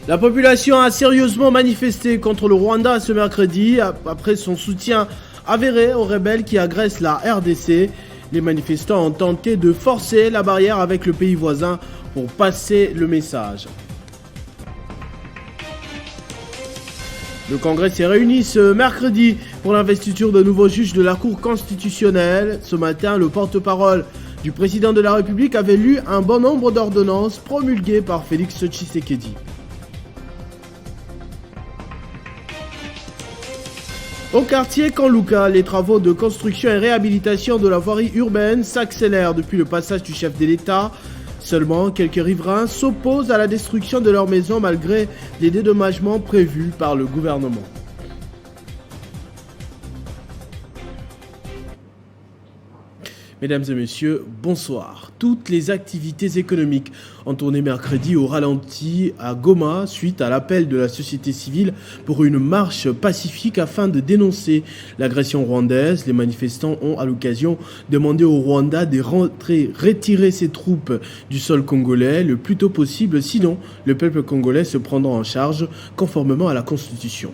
La population a sérieusement manifesté contre le Rwanda ce mercredi après son soutien avéré aux rebelles qui agressent la RDC. Les manifestants ont tenté de forcer la barrière avec le pays voisin pour passer le message. Le Congrès s'est réuni ce mercredi pour l'investiture de nouveaux juges de la Cour constitutionnelle. Ce matin, le porte-parole du président de la République avait lu un bon nombre d'ordonnances promulguées par Félix Tshisekedi. Au quartier Kanluka, les travaux de construction et réhabilitation de la voirie urbaine s'accélèrent depuis le passage du chef de l'État. Seulement, quelques riverains s'opposent à la destruction de leur maison malgré les dédommagements prévus par le gouvernement. Mesdames et messieurs, bonsoir. Toutes les activités économiques ont tourné mercredi au ralenti à Goma suite à l'appel de la société civile pour une marche pacifique afin de dénoncer l'agression rwandaise. Les manifestants ont à l'occasion demandé au Rwanda de retirer ses troupes du sol congolais le plus tôt possible, sinon le peuple congolais se prendra en charge conformément à la Constitution.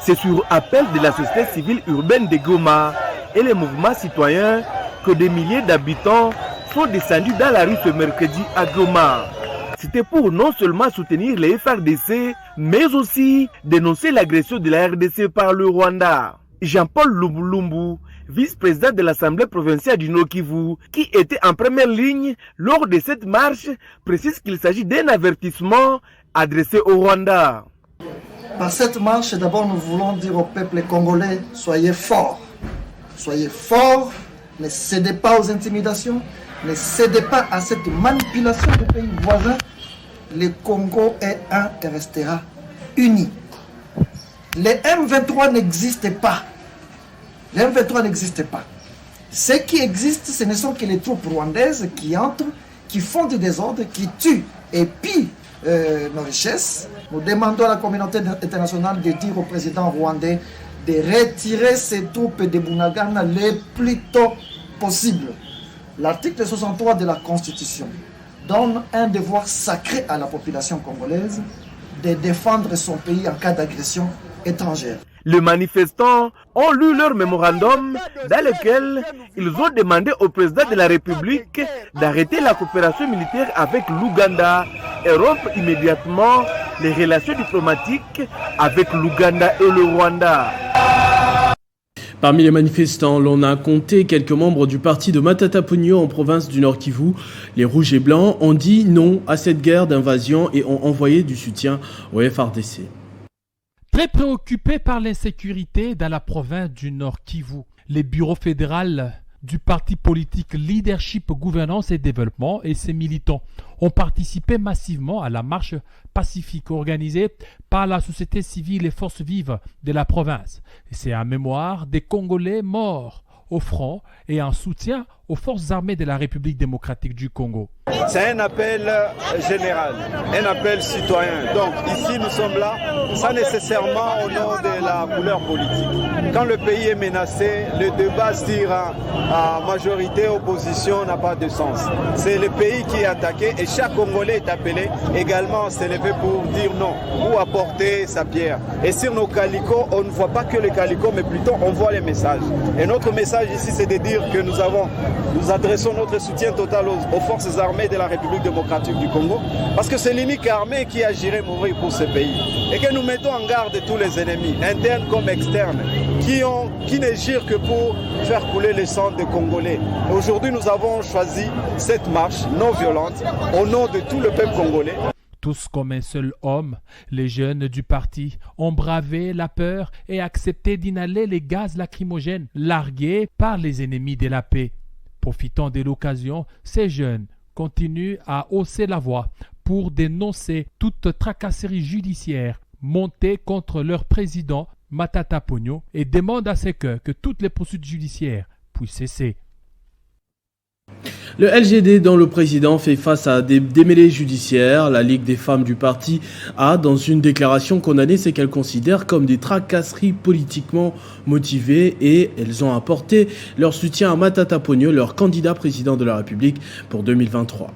C'est sur appel de la société civile urbaine de Goma et les mouvements citoyens que des milliers d'habitants sont descendus dans la rue ce mercredi à Goma. C'était pour non seulement soutenir les FRDC, mais aussi dénoncer l'agression de la RDC par le Rwanda. Jean-Paul Lumbulumbu, vice-président de l'Assemblée provinciale du Nord-Kivu, qui était en première ligne lors de cette marche, précise qu'il s'agit d'un avertissement adressé au Rwanda. Par cette marche, d'abord nous voulons dire au peuple congolais, soyez forts. Soyez forts, ne cédez pas aux intimidations, ne cédez pas à cette manipulation des pays voisins. Le Congo est un et restera uni. Les M23 n'existent pas. Les M23 n'existent pas. Ce qui existe, ce ne sont que les troupes rwandaises qui entrent, qui font du désordre, qui tuent et pillent nos richesses. Nous demandons à la communauté internationale de dire au président rwandais de retirer ses troupes de Bunagana le plus tôt possible. L'article 63 de la Constitution donne un devoir sacré à la population congolaise de défendre son pays en cas d'agression étrangère. Les manifestants ont lu leur mémorandum dans lequel ils ont demandé au président de la République d'arrêter la coopération militaire avec l'Ouganda et rompre immédiatement les relations diplomatiques avec l'Ouganda et le Rwanda. Parmi les manifestants, l'on a compté quelques membres du parti de Matata Ponyo en province du Nord Kivu. Les Rouges et Blancs ont dit non à cette guerre d'invasion et ont envoyé du soutien au FRDC. Très préoccupés par l'insécurité dans la province du Nord Kivu, les bureaux fédéraux du parti politique Leadership, Gouvernance et Développement et ses militants ont participé massivement à la marche pacifique organisée par la société civile et forces vives de la province. Et c'est en mémoire des Congolais morts au front et en soutien aux forces armées de la République démocratique du Congo. C'est un appel général, un appel citoyen. Donc ici nous sommes là, sans nécessairement au nom de la couleur politique. Quand le pays est menacé, le débat sur à majorité opposition n'a pas de sens. C'est le pays qui est attaqué et chaque Congolais est appelé également à s'élever pour dire non ou apporter sa pierre. Et sur nos calicots, on ne voit pas que les calicots, mais plutôt on voit les messages. Et notre message ici, c'est de dire que nous adressons notre soutien total aux forces armées de la République démocratique du Congo, parce que c'est l'unique armée qui agirait mourir pour ce pays. Et que nous mettons en garde tous les ennemis, internes comme externes, qui ne girent que pour faire couler le sang des Congolais. Aujourd'hui, nous avons choisi cette marche non violente au nom de tout le peuple congolais. Tous comme un seul homme, les jeunes du parti ont bravé la peur et accepté d'inhaler les gaz lacrymogènes largués par les ennemis de la paix. Profitant de l'occasion, ces jeunes continuent à hausser la voix pour dénoncer toute tracasserie judiciaire montée contre leur président Matata Ponyo et demandent à ce que toutes les poursuites judiciaires puissent cesser. Le LGD, dont le président fait face à des démêlés judiciaires, la Ligue des femmes du parti a, dans une déclaration, condamné ce qu'elle considère comme des tracasseries politiquement motivées et elles ont apporté leur soutien à Matata Ponyo, leur candidat président de la République pour 2023.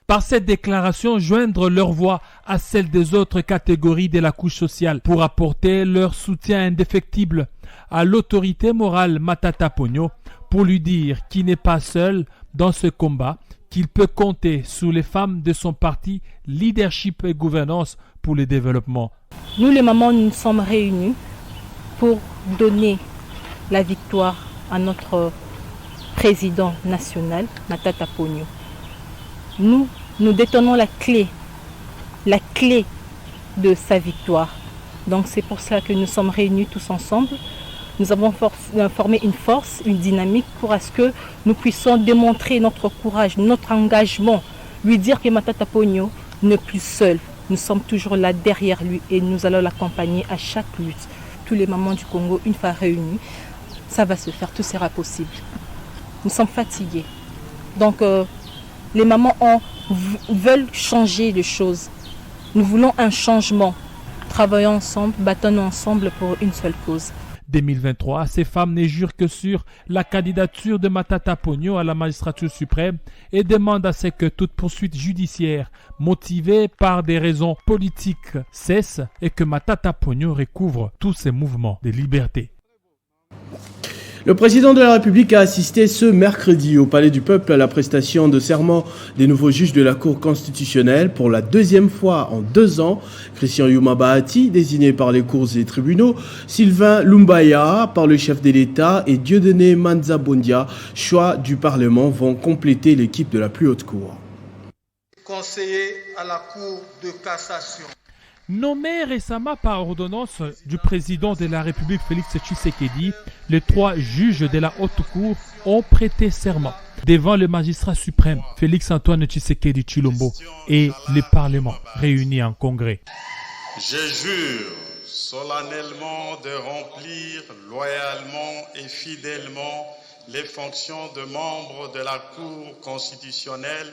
Par cette déclaration, joindre leur voix à celle des autres catégories de la couche sociale pour apporter leur soutien indéfectible à l'autorité morale Matata Ponyo, pour lui dire qu'il n'est pas seul dans ce combat, qu'il peut compter sur les femmes de son parti Leadership et Gouvernance pour le développement. Nous les mamans, nous sommes réunis pour donner la victoire à notre président national, Matata Ponyo. Nous détenons la clé de sa victoire. Donc c'est pour cela que nous sommes réunis tous ensemble. Nous avons formé une force, une dynamique pour à ce que nous puissions démontrer notre courage, notre engagement, lui dire que Matata Ponyo n'est plus seul. Nous sommes toujours là derrière lui et nous allons l'accompagner à chaque lutte. Tous les mamans du Congo, une fois réunies, ça va se faire, tout sera possible. Nous sommes fatigués. Donc les mamans veulent changer les choses. Nous voulons un changement. Travaillons ensemble, battons ensemble pour une seule cause. 2023, ces femmes ne jurent que sur la candidature de Matata Ponyo à la magistrature suprême et demandent à ce que toute poursuite judiciaire motivée par des raisons politiques cesse et que Matata Ponyo recouvre tous ses mouvements de liberté. Le président de la République a assisté ce mercredi au Palais du Peuple à la prestation de serment des nouveaux juges de la Cour constitutionnelle pour la deuxième fois en 2 ans. Christian Yuma Bahati, désigné par les cours et tribunaux, Sylvain Lumbaya par le chef de l'État et Dieudonné Manza Bondia, choix du Parlement, vont compléter l'équipe de la plus haute cour. Conseiller à la Cour de cassation. Nommé récemment par ordonnance du président de la République Félix Tshisekedi, les 3 juges de la Haute Cour ont prêté serment devant le magistrat suprême Félix Antoine Tshisekedi Tshilombo et le Parlement réunis en congrès. Je jure solennellement de remplir loyalement et fidèlement les fonctions de membre de la Cour constitutionnelle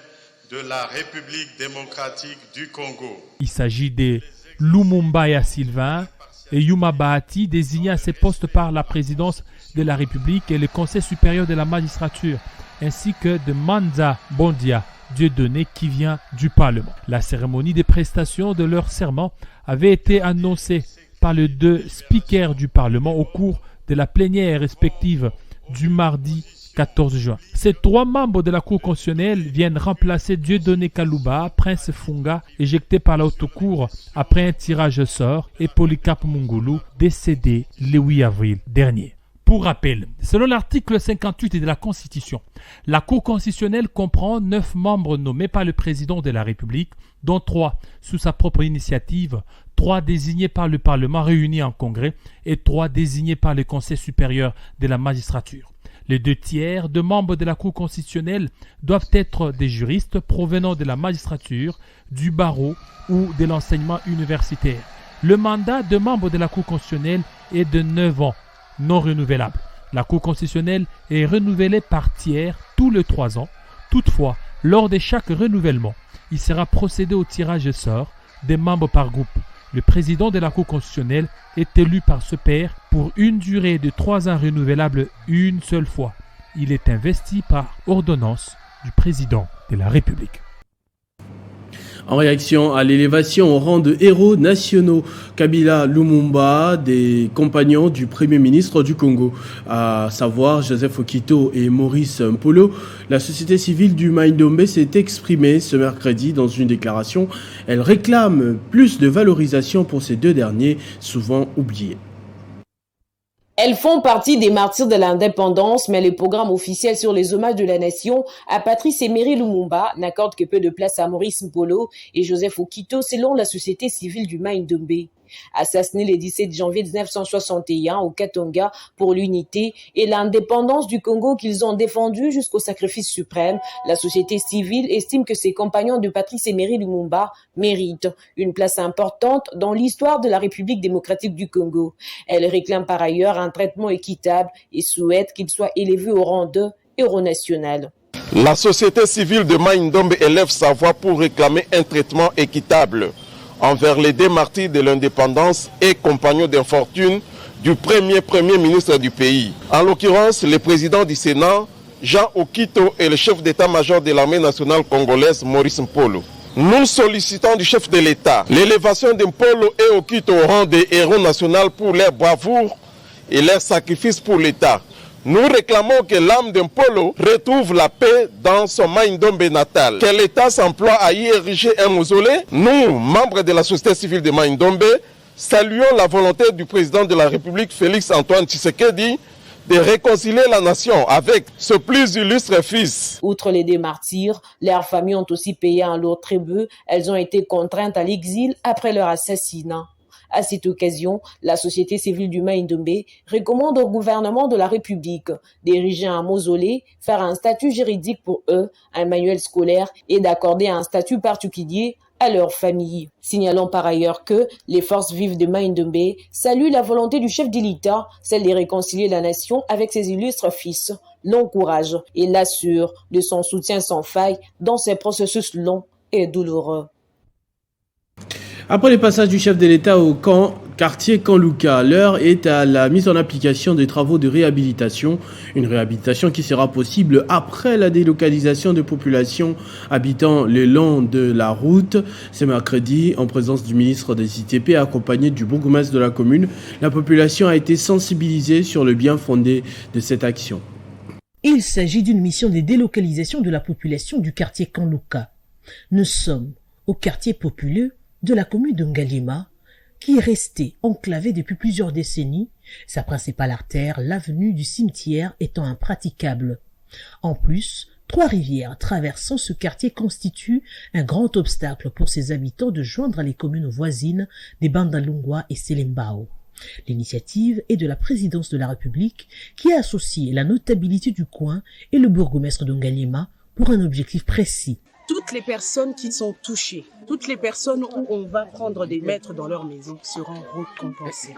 de la République démocratique du Congo. Il s'agit de Lumumbaya Sylvain et Yuma Bahati, désignés à ces postes par la présidence de la République et le Conseil supérieur de la magistrature, ainsi que de Manza Bondia Dieudonné qui vient du Parlement. La cérémonie des prestations de leur serment avait été annoncée par les 2 speakers du Parlement au cours de la plénière respective du mardi 14 juin. Ces 3 membres de la Cour constitutionnelle viennent remplacer Dieudonné Kalouba, Prince Funga, éjecté par la Haute Cour après un tirage au sort, et Polycarpe Mungulu, décédé le 8 avril dernier. Pour rappel, selon l'article 58 de la Constitution, la Cour constitutionnelle comprend 9 membres nommés par le président de la République, dont 3 sous sa propre initiative, 3 désignés par le Parlement réuni en congrès et 3 désignés par le Conseil supérieur de la magistrature. Les 2 tiers de membres de la Cour constitutionnelle doivent être des juristes provenant de la magistrature, du barreau ou de l'enseignement universitaire. Le mandat de membre de la Cour constitutionnelle est de 9 ans, non renouvelable. La Cour constitutionnelle est renouvelée par tiers tous les 3 ans. Toutefois, lors de chaque renouvellement, il sera procédé au tirage au sort des membres par groupe. Le président de la Cour constitutionnelle est élu par ce pair pour une durée de 3 ans renouvelable une seule fois. Il est investi par ordonnance du président de la République. En réaction à l'élévation au rang de héros nationaux, Kabila Lumumba, des compagnons du Premier ministre du Congo, à savoir Joseph Okito et Maurice Mpolo, la société civile du Mai-Ndombe s'est exprimée ce mercredi dans une déclaration. Elle réclame plus de valorisation pour ces 2 derniers, souvent oubliés. Elles font partie des martyrs de l'indépendance, mais le programme officiel sur les hommages de la nation à Patrice Emery Lumumba n'accorde que peu de place à Maurice Mpolo et Joseph Okito selon la société civile du Mai-Ndombe. Assassinés le 17 janvier 1961 au Katonga pour l'unité et l'indépendance du Congo qu'ils ont défendu jusqu'au sacrifice suprême, la société civile estime que ses compagnons de Patrice Emery Lumumba méritent une place importante dans l'histoire de la République démocratique du Congo. Elle réclame par ailleurs un traitement équitable et souhaite qu'il soit élevé au rang de Euronational. La société civile de Maïndombe élève sa voix pour réclamer un traitement équitable envers les deux martyrs de l'indépendance et compagnons d'infortune du premier ministre du pays. En l'occurrence, le président du Sénat, Jean Okito, et le chef d'état-major de l'armée nationale congolaise, Maurice Mpolo. Nous sollicitons du chef de l'État l'élévation d'Mpolo et Okito au rang des héros nationaux pour leur bravoure et leur sacrifice pour l'État. Nous réclamons que l'âme d'Mpolo retrouve la paix dans son Maïndombe natal. Que l'État s'emploie à y ériger un mausolée. Nous, membres de la société civile de Maïndombe, saluons la volonté du président de la République, Félix Antoine Tshisekedi, de réconcilier la nation avec ce plus illustre fils. Outre les deux martyrs, leurs familles ont aussi payé un lourd tribut. Elles ont été contraintes à l'exil après leur assassinat. À cette occasion, la société civile du Maïndombe recommande au gouvernement de la République d'ériger un mausolée, faire un statut juridique pour eux, un manuel scolaire et d'accorder un statut particulier à leur famille. Signalons par ailleurs que les forces vives de Maïndombe saluent la volonté du chef de l'État, celle de réconcilier la nation avec ses illustres fils, l'encouragent et l'assurent de son soutien sans faille dans ces processus longs et douloureux. Après le passage du chef de l'État au quartier Kanlouka, l'heure est à la mise en application des travaux de réhabilitation. Une réhabilitation qui sera possible après la délocalisation de populations habitant le long de la route. Ce mercredi, en présence du ministre des ITP accompagné du bourgmestre de la commune, la population a été sensibilisée sur le bien fondé de cette action. Il s'agit d'une mission de délocalisation de la population du quartier Kanlouka. Nous sommes au quartier populeux de la commune de Ngalima, qui est restée enclavée depuis plusieurs décennies, sa principale artère, l'avenue du cimetière, étant impraticable. En plus, 3 rivières traversant ce quartier constituent un grand obstacle pour ses habitants de joindre les communes voisines des Bandalungwa et Selembao. L'initiative est de la présidence de la République qui a associé la notabilité du coin et le bourgmestre de Ngalima pour un objectif précis. Toutes les personnes qui sont touchées, toutes les personnes où on va prendre des maîtres dans leur maison seront récompensées.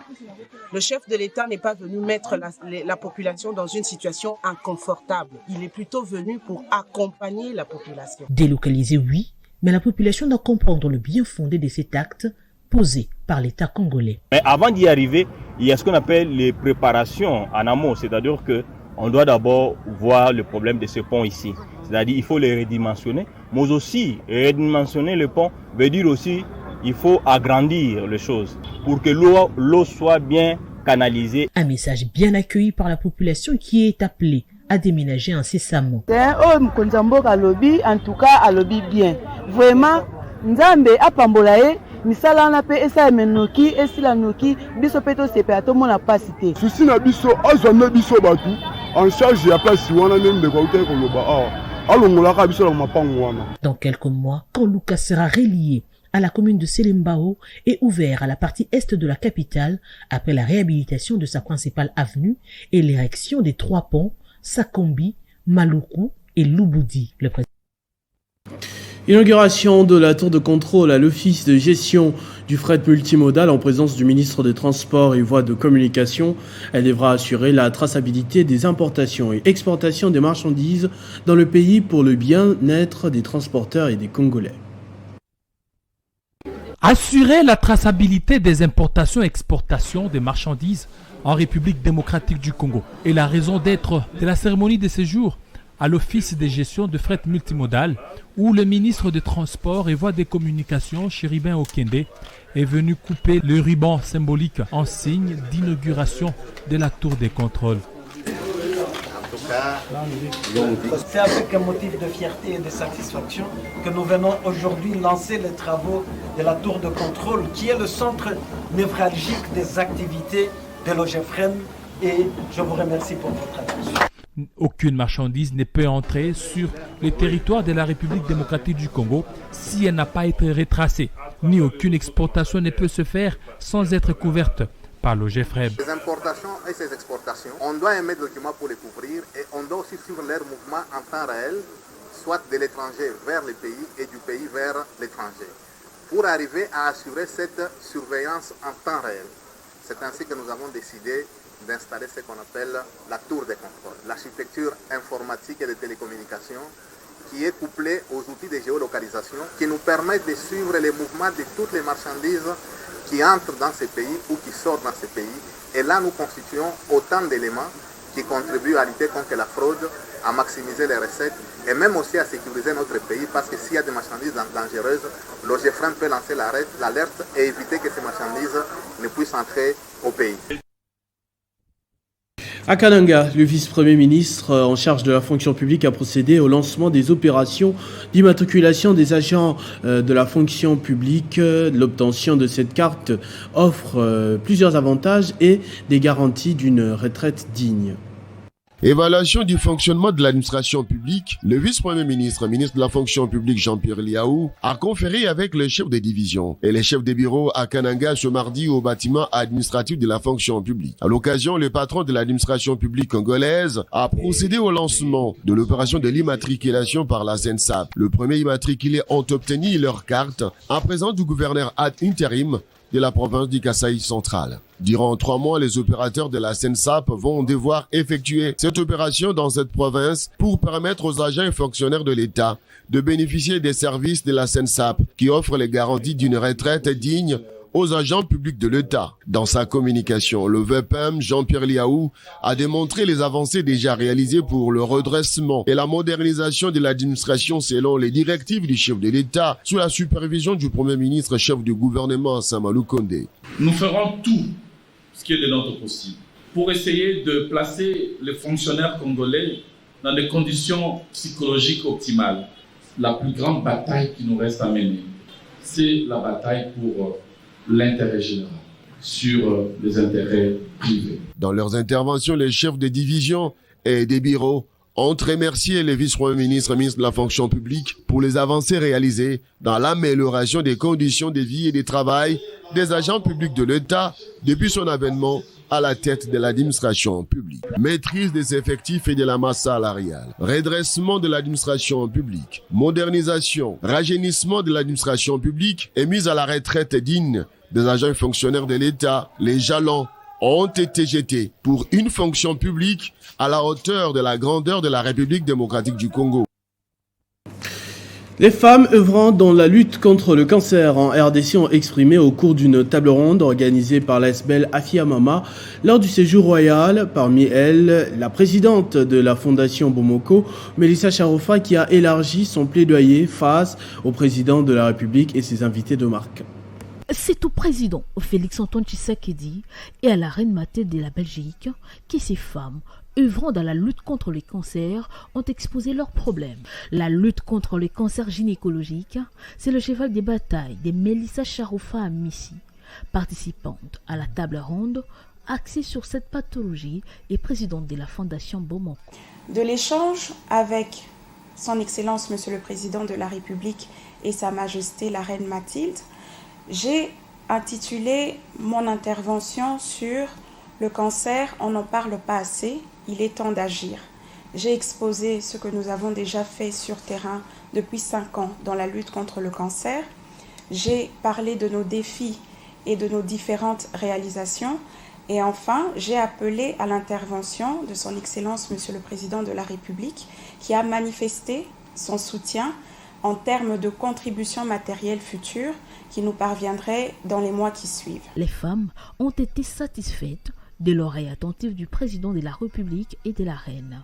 Le chef de l'État n'est pas venu mettre la population dans une situation inconfortable. Il est plutôt venu pour accompagner la population. Délocaliser, oui, mais la population doit comprendre le bien fondé de cet acte posé par l'État congolais. Mais avant d'y arriver, il y a ce qu'on appelle les préparations en amont, c'est-à-dire que on doit d'abord voir le problème de ce pont ici. C'est-à-dire qu'il faut les redimensionner, mais aussi redimensionner le pont veut dire aussi il faut agrandir les choses pour que l'eau soit bien canalisée. Un message bien accueilli par la population qui est appelée à déménager incessamment. En tout cas, à lobby bien. Vraiment, Nzambe apambolae. misala na pe esa menoki esila noki biso peto sepato mona pasité susi na biso azana biso batu en charge ya place wana nembe kwa ute koloba alongolaka biso la mapango wana. Dans quelques mois, Kanlouka sera relié à la commune de Selembao et ouvert à la partie est de la capitale après la réhabilitation de sa principale avenue et l'érection des 3 ponts Sakombi, Maluku et Lubudi. Le président. Inauguration de la tour de contrôle à l'office de gestion du fret multimodal en présence du ministre des Transports et Voies de Communication. Elle devra assurer la traçabilité des importations et exportations des marchandises dans le pays pour le bien-être des transporteurs et des Congolais. Assurer la traçabilité des importations et exportations des marchandises en République démocratique du Congo est la raison d'être de la cérémonie de séjour à l'Office de gestion de fret multimodal, où le ministre des Transports et Voies des Communications, Chéribin Okende, est venu couper le ruban symbolique en signe d'inauguration de la tour des contrôles. C'est avec un motif de fierté et de satisfaction que nous venons aujourd'hui lancer les travaux de la tour de contrôle, qui est le centre névralgique des activités de l'OGFREN, et je vous remercie pour votre attention. Aucune marchandise ne peut entrer sur le territoire de la République démocratique du Congo si elle n'a pas été retracée. Ni aucune exportation ne peut se faire sans être couverte par l'OGFREB. Les importations et ces exportations, on doit émettre des documents pour les couvrir et on doit aussi suivre leur mouvement en temps réel, soit de l'étranger vers le pays et du pays vers l'étranger, pour arriver à assurer cette surveillance en temps réel. C'est ainsi que nous avons décidé d'installer ce qu'on appelle la tour de contrôle, l'architecture informatique et de télécommunications qui est couplée aux outils de géolocalisation qui nous permettent de suivre les mouvements de toutes les marchandises qui entrent dans ces pays ou qui sortent dans ces pays. Et là, nous constituons autant d'éléments qui contribuent à lutter contre la fraude, à maximiser les recettes et même aussi à sécuriser notre pays parce que s'il y a des marchandises dangereuses, l'OGEFRAN peut lancer l'alerte et éviter que ces marchandises ne puissent entrer au pays. À Kananga, le vice-premier ministre en charge de la fonction publique a procédé au lancement des opérations d'immatriculation des agents de la fonction publique. L'obtention de cette carte offre plusieurs avantages et des garanties d'une retraite digne. Évaluation du fonctionnement de l'administration publique, le vice-premier ministre, ministre de la fonction publique Jean-Pierre Liaou, a conféré avec les chefs des divisions et les chefs des bureaux à Kananga ce mardi au bâtiment administratif de la fonction publique. À l'occasion, le patron de l'administration publique congolaise a procédé au lancement de l'opération de l'immatriculation par la SENSAP. Le premier immatriculé ont obtenu leur carte en présence du gouverneur ad interim de la province du Kasaï central. Durant 3 mois, les opérateurs de la SENSAP vont devoir effectuer cette opération dans cette province pour permettre aux agents et fonctionnaires de l'État de bénéficier des services de la SENSAP qui offrent les garanties d'une retraite digne aux agents publics de l'État. Dans sa communication, le VPM Jean-Pierre Liaou a démontré les avancées déjà réalisées pour le redressement et la modernisation de l'administration selon les directives du chef de l'État sous la supervision du Premier ministre chef du gouvernement Samalou Kondé. Nous ferons tout ce qui est de notre possible pour essayer de placer les fonctionnaires congolais dans des conditions psychologiques optimales. La plus grande bataille qui nous reste à mener, c'est la bataille pour l'intérêt général sur les intérêts privés. Dans leurs interventions, les chefs de division et des bureaux ont remercié les vice-premiers ministres, ministres de la fonction publique pour les avancées réalisées dans l'amélioration des conditions de vie et de travail des agents publics de l'État depuis son avènement à la tête de l'administration publique. Maîtrise des effectifs et de la masse salariale, redressement de l'administration publique, modernisation, rajeunissement de l'administration publique et mise à la retraite digne des agents et fonctionnaires de l'État, les jalons ont été jetés pour une fonction publique à la hauteur de la grandeur de la République démocratique du Congo. Les femmes œuvrant dans la lutte contre le cancer en RDC ont exprimé au cours d'une table ronde organisée par l'ASBEL Afia Mama lors du séjour royal. Parmi elles, la présidente de la Fondation Bomoko, Mélissa Charofa, qui a élargi son plaidoyer face au président de la République et ses invités de marque. C'est au président Félix-Antoine Tshisekedi et à la reine Mathilde de la Belgique que ces femmes œuvrant dans la lutte contre les cancers ont exposé leurs problèmes. La lutte contre les cancers gynécologiques, c'est le cheval des batailles de Mélissa Charofa à Missy, participante à la table ronde axée sur cette pathologie et présidente de la Fondation Bomoko. De l'échange avec son Excellence Monsieur le Président de la République et Sa Majesté la Reine Mathilde, j'ai intitulé mon intervention sur le cancer, on n'en parle pas assez, il est temps d'agir. J'ai exposé ce que nous avons déjà fait sur terrain depuis 5 ans dans la lutte contre le cancer. J'ai parlé de nos défis et de nos différentes réalisations. Et enfin, j'ai appelé à l'intervention de son Excellence Monsieur le Président de la République qui a manifesté son soutien en termes de contributions matérielles futures qui nous parviendraient dans les mois qui suivent. Les femmes ont été satisfaites de l'oreille attentive du président de la République et de la reine.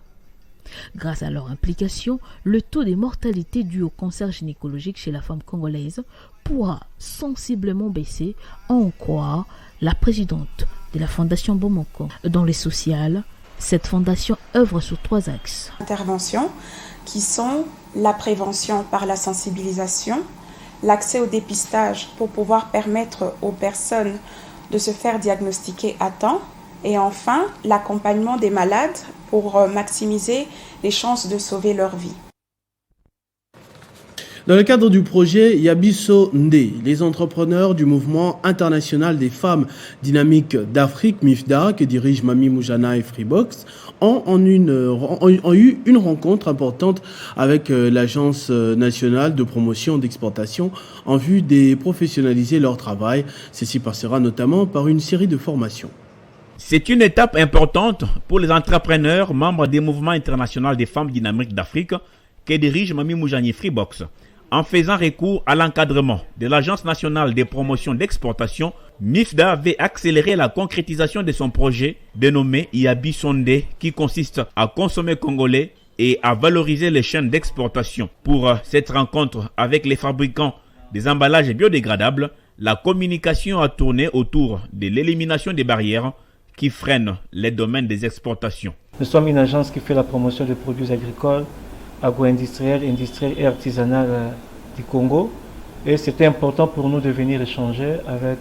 Grâce à leur implication, le taux de mortalité dû au cancer gynécologique chez la femme congolaise pourra sensiblement baisser, en croire la présidente de la Fondation Bomoko. Dans les sociales, cette fondation œuvre sur 3 axes. Interventions qui sont la prévention par la sensibilisation, l'accès au dépistage pour pouvoir permettre aux personnes de se faire diagnostiquer à temps, et enfin l'accompagnement des malades pour maximiser les chances de sauver leur vie. Dans le cadre du projet Yabiso Ndé, les entrepreneurs du mouvement international des femmes dynamiques d'Afrique, MIFDA, que dirige Mami Moujana et Freebox, ont eu une rencontre importante avec l'Agence nationale de promotion d'exportation en vue de professionnaliser leur travail. Ceci passera notamment par une série de formations. C'est une étape importante pour les entrepreneurs membres des mouvements internationaux des femmes dynamiques d'Afrique que dirige Mami Moujani Freebox. En faisant recours à l'encadrement de l'Agence nationale des promotions d'exportation, MIFDA avait accéléré la concrétisation de son projet dénommé Iabi Sondé, qui consiste à consommer congolais et à valoriser les chaînes d'exportation. Pour cette rencontre avec les fabricants des emballages biodégradables, la communication a tourné autour de l'élimination des barrières qui freinent les domaines des exportations. Nous sommes une agence qui fait la promotion des produits agricoles, agro-industriels, industriels et artisanaux du Congo. Et c'était important pour nous de venir échanger avec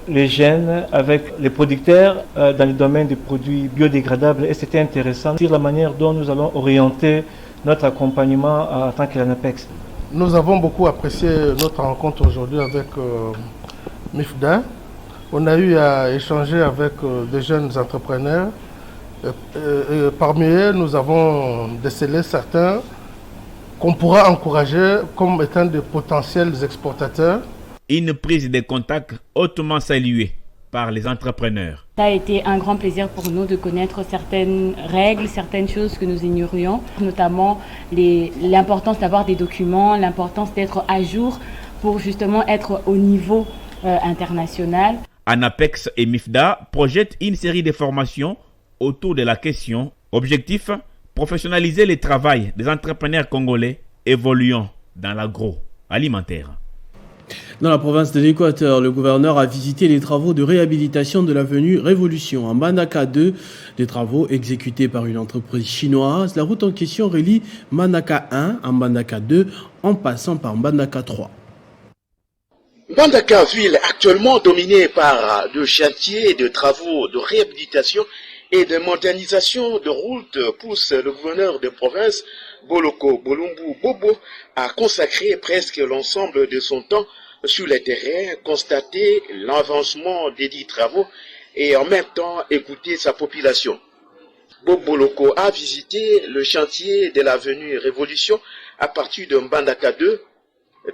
les jeunes, avec les producteurs dans le domaine des produits biodégradables. Et c'était intéressant sur la manière dont nous allons orienter notre accompagnement en tant que l'ANAPEX. Nous avons beaucoup apprécié notre rencontre aujourd'hui avec MIFDA. On a eu à échanger avec des jeunes entrepreneurs. Parmi eux, nous avons décelé certains qu'on pourra encourager comme étant de potentiels exportateurs. Une prise de contact hautement saluée par les entrepreneurs. Ça a été un grand plaisir pour nous de connaître certaines règles, certaines choses que nous ignorions, notamment l'importance d'avoir des documents, l'importance d'être à jour pour justement être au niveau international. ANAPEX et MIFDA projettent une série de formations autour de la question. Objectif, professionnaliser le travail des entrepreneurs congolais évoluant dans l'agroalimentaire. Dans la province de l'Équateur, le gouverneur a visité les travaux de réhabilitation de l'avenue Révolution en Mbandaka 2, des travaux exécutés par une entreprise chinoise. La route en question relie Mbandaka 1 à Mbandaka 2 en passant par Mbandaka 3. Mbandaka, ville actuellement dominée par de chantiers de travaux de réhabilitation et de modernisation de routes, pousse le gouverneur de province, Boloko Bolumbu Bobo, à consacrer presque l'ensemble de son temps sur le terrain, constater l'avancement des dits travaux et en même temps écouter sa population. Bobo Boloko a visité le chantier de l'avenue Révolution à partir de Mbandaka 2,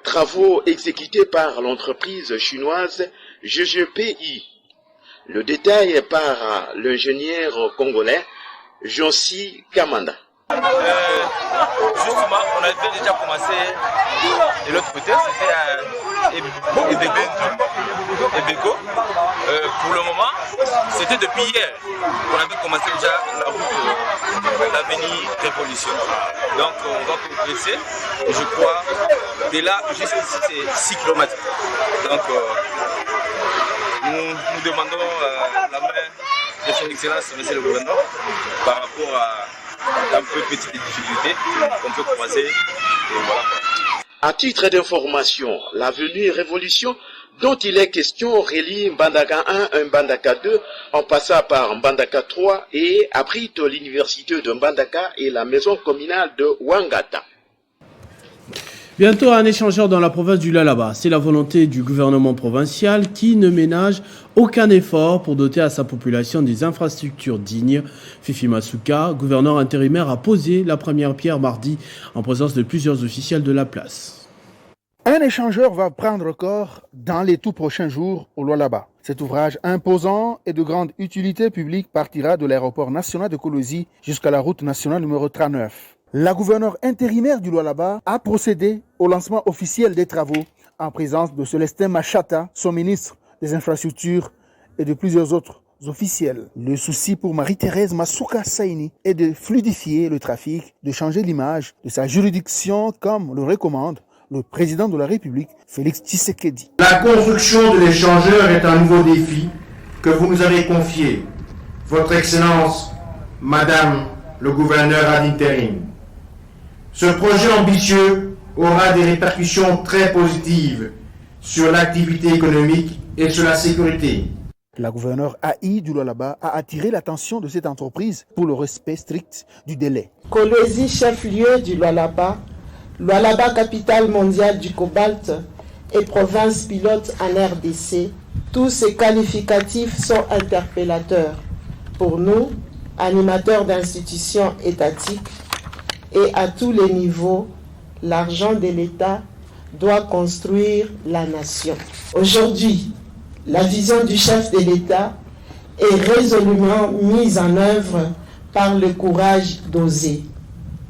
travaux exécutés par l'entreprise chinoise GGPI. Le détail par l'ingénieur congolais Jonsi Kamanda. Justement, on avait déjà commencé de l'autre côté, c'était Ebeko. Pour le moment, c'était depuis hier qu'on avait commencé déjà la route de l'avenue Révolution. Donc on va progresser et je crois de là jusqu'ici c'est 6 km. Donc nous demandons la main de son excellence, monsieur le gouverneur, par rapport à un peu petite difficulté qu'on peut commencer. Et voilà. À titre d'information, l'avenue Révolution dont il est question relie Mbandaka 1 à Mbandaka 2 en passant par Mbandaka 3 et abrite l'université de Mbandaka et la maison communale de Wangata. Bientôt un échangeur dans la province du Lualaba. C'est la volonté du gouvernement provincial qui ne ménage aucun effort pour doter à sa population des infrastructures dignes. Fifi Masuka, gouverneur intérimaire, a posé la première pierre mardi en présence de plusieurs officiels de la place. Un échangeur va prendre corps dans les tout prochains jours au Lualaba. Cet ouvrage imposant et de grande utilité publique partira de l'aéroport national de Kolosi jusqu'à la route nationale numéro 39. La gouverneure intérimaire du Lualaba a procédé au lancement officiel des travaux en présence de Célestin Machata, son ministre des Infrastructures et de plusieurs autres officiels. Le souci pour Marie-Thérèse Masuka Saini est de fluidifier le trafic, de changer l'image de sa juridiction comme le recommande le président de la République, Félix Tshisekedi. La construction de l'échangeur est un nouveau défi que vous nous avez confié, Votre Excellence, Madame le gouverneur ad interim. Ce projet ambitieux aura des répercussions très positives sur l'activité économique et sur la sécurité. La gouverneure AI du Lualaba a attiré l'attention de cette entreprise pour le respect strict du délai. Kolwezi, chef-lieu du Lualaba, Lualaba, capitale mondiale du cobalt et province pilote en RDC, tous ces qualificatifs sont interpellateurs pour nous, animateurs d'institutions étatiques, et à tous les niveaux, l'argent de l'État doit construire la nation. Aujourd'hui, la vision du chef de l'État est résolument mise en œuvre par le courage d'oser,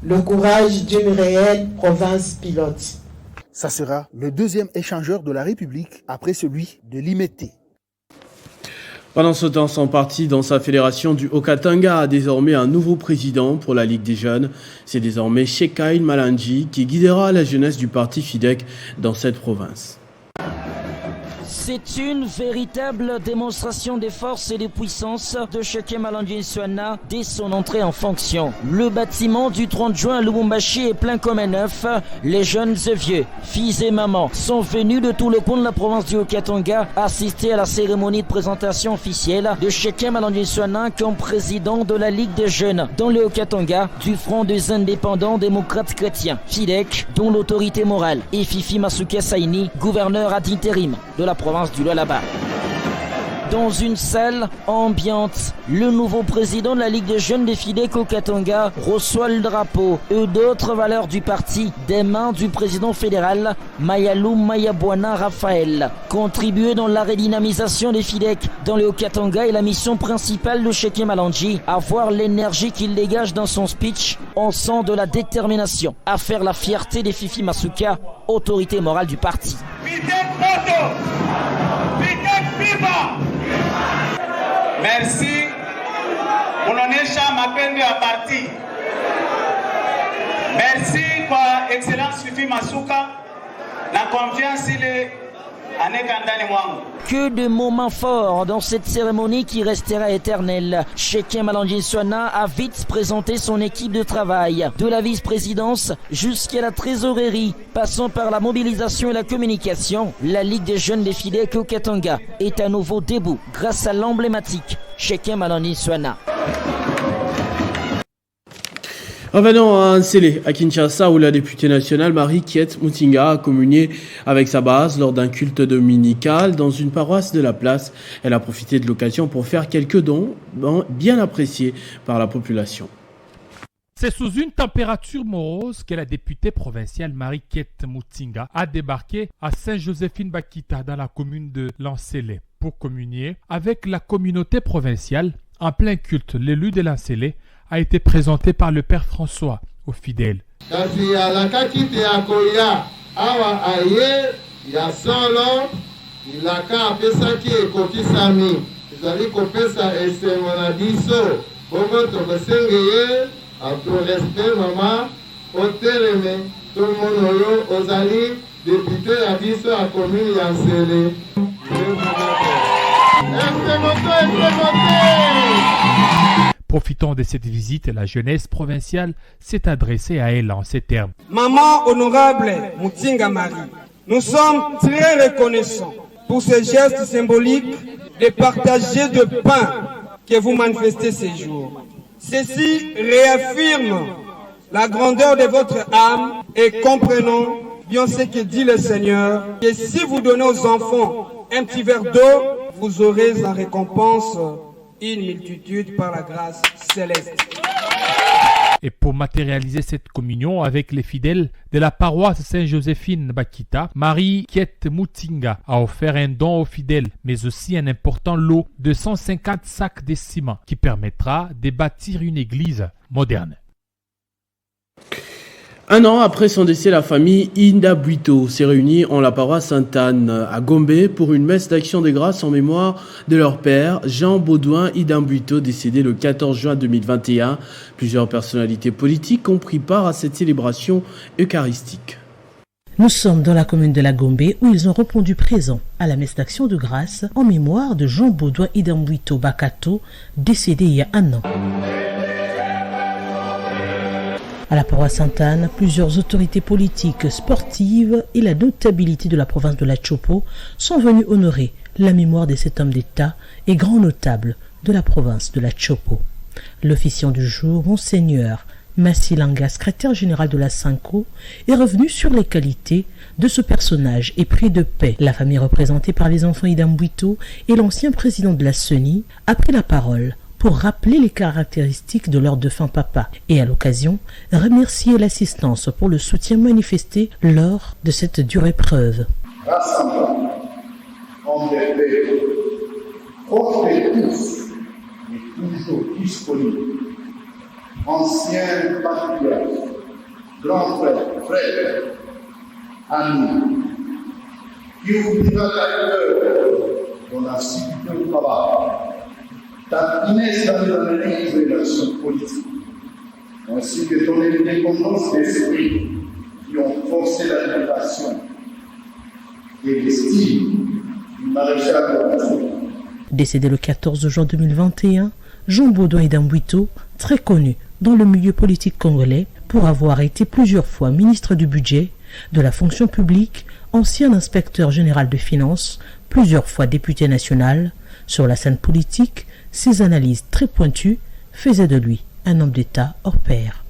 le courage d'une réelle province pilote. Ça sera le deuxième échangeur de la République après celui de Limete. Pendant ce temps, son parti dans sa fédération du Haut-Katanga a désormais un nouveau président pour la Ligue des Jeunes. C'est désormais Shekai Malanji qui guidera la jeunesse du parti FIDEC dans cette province. C'est une véritable démonstration des forces et des puissances de Shekai Malanji Nsouana dès son entrée en fonction. Le bâtiment du 30 juin à Lubumbashi est plein comme un œuf. Les jeunes et vieux, filles et mamans sont venus de tous les coins de la province du Haut-Katanga assister à la cérémonie de présentation officielle de Shekai Malanji Nsouana comme président de la Ligue des Jeunes dans le Haut-Katanga du Front des Indépendants Démocrates Chrétiens, FIDEC, dont l'autorité morale est Fifi Masuka Saini, gouverneur ad interim de la province du Lualaba. Dans une salle ambiante, le nouveau président de la Ligue des Jeunes des FIDEC au Katanga reçoit le drapeau et d'autres valeurs du parti des mains du président fédéral Mayalou Mayabwana Raphaël. Contribuer dans la redynamisation des FIDEC dans le Haut-Katanga est la mission principale de Shekai Malanji. Avoir l'énergie qu'il dégage dans son speech, on sent de la détermination à faire la fierté des Fifi Masuka, autorité morale du parti. Merci. Unaonesha mapendo ya parti. Merci kwa Excellence Fifi Masuka na confiance ile aneka ndani mwangu. Que de moments forts dans cette cérémonie qui restera éternelle. Shekai Malanji Nsouana a vite présenté son équipe de travail, de la vice-présidence jusqu'à la trésorerie, passant par la mobilisation et la communication. La Ligue des Jeunes des FIDEC au Katanga est à nouveau debout grâce à l'emblématique Shekai Malanji Nsouana. Revenons à Nsele, à Kinshasa, où la députée nationale Marie-Kiet Mutinga a communié avec sa base lors d'un culte dominical dans une paroisse de la place. Elle a profité de l'occasion pour faire quelques dons bien appréciés par la population. C'est sous une température morose que la députée provinciale Marie-Kiet Mutinga a débarqué à Saint-Joséphine-Bakita dans la commune de Lansele pour communier avec la communauté provinciale. En plein culte, l'élu de Lansele a été présenté par le père François aux fidèles. Profitant de cette visite, la jeunesse provinciale s'est adressée à elle en ces termes. Maman honorable Mutinga Marie, nous sommes très reconnaissants pour ce geste symbolique de partager de pain que vous manifestez ces jours. Ceci réaffirme la grandeur de votre âme et comprenons bien ce que dit le Seigneur, que si vous donnez aux enfants un petit verre d'eau, vous aurez en récompense une multitude par la grâce céleste. Et pour matérialiser cette communion avec les fidèles de la paroisse Saint-Joséphine-Bakita, Marie-Kiet Mutinga a offert un don aux fidèles, mais aussi un important lot de 150 sacs de ciment qui permettra de bâtir une église moderne. Un an après son décès, la famille Indambuito s'est réunie en la paroisse Sainte-Anne à Gombe pour une messe d'action de grâce en mémoire de leur père, Jean Baudouin Indambuito, décédé le 14 juin 2021. Plusieurs personnalités politiques ont pris part à cette célébration eucharistique. Nous sommes dans la commune de la Gombe où ils ont répondu présent à la messe d'action de grâce en mémoire de Jean Baudouin Indambuito Bakato, décédé il y a un an. À la paroisse Sainte-Anne, plusieurs autorités politiques, sportives et la notabilité de la province de la Chopo sont venus honorer la mémoire de cet homme d'État et grand notable de la province de la Chopo. L'officiant du jour, Monseigneur Massilanga, secrétaire général de la Sanko, est revenu sur les qualités de ce personnage et pris de paix. La famille représentée par les enfants Indambuito et l'ancien président de la CENI a pris la parole pour rappeler les caractéristiques de leur défunt papa et à l'occasion remercier l'assistance pour le soutien manifesté lors de cette dure épreuve. Rassemblant, en paix, offrez tous toujours disponible. Anciens patriotes, grands frères, amis, qui oubliera l'acteur dont la cité au travail, ta finesse dans l'analyse de l'action politique, ainsi que ton indépendance d'esprit qui ont forcé l'admiration et l'estime du maréchal de. Décédé le 14 juin 2021, Jean Baudouin Dambuito, très connu dans le milieu politique congolais pour avoir été plusieurs fois ministre du budget, de la fonction publique, ancien inspecteur général de finances, plusieurs fois député national. Sur la scène politique, ses analyses très pointues faisaient de lui un homme d'État hors pair.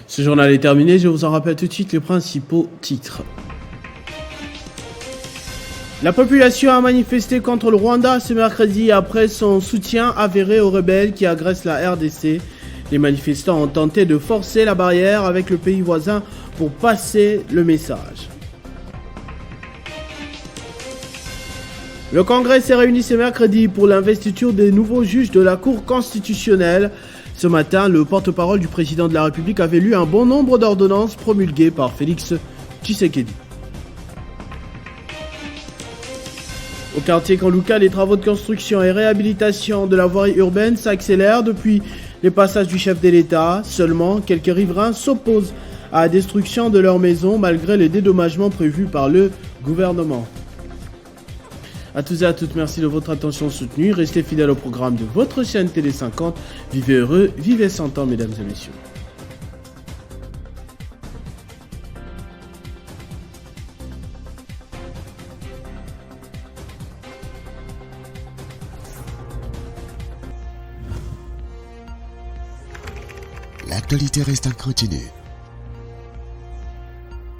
Ce journal est terminé, je vous en rappelle tout de suite les principaux titres. La population a manifesté contre le Rwanda ce mercredi après son soutien avéré aux rebelles qui agressent la RDC. Les manifestants ont tenté de forcer la barrière avec le pays voisin pour passer le message. Le Congrès s'est réuni ce mercredi pour l'investiture des nouveaux juges de la Cour constitutionnelle. Ce matin, le porte-parole du président de la République avait lu un bon nombre d'ordonnances promulguées par Félix Tshisekedi. Au quartier Kanlouka, les travaux de construction et réhabilitation de la voirie urbaine s'accélèrent depuis les passages du chef de l'État. Seulement, quelques riverains s'opposent à la destruction de leur maison malgré les dédommagements prévus par le gouvernement. À tous et à toutes, merci de votre attention soutenue. Restez fidèles au programme de votre chaîne Télé 50. Vivez heureux, vivez 100 ans, mesdames et messieurs. L'actualité reste inconnue.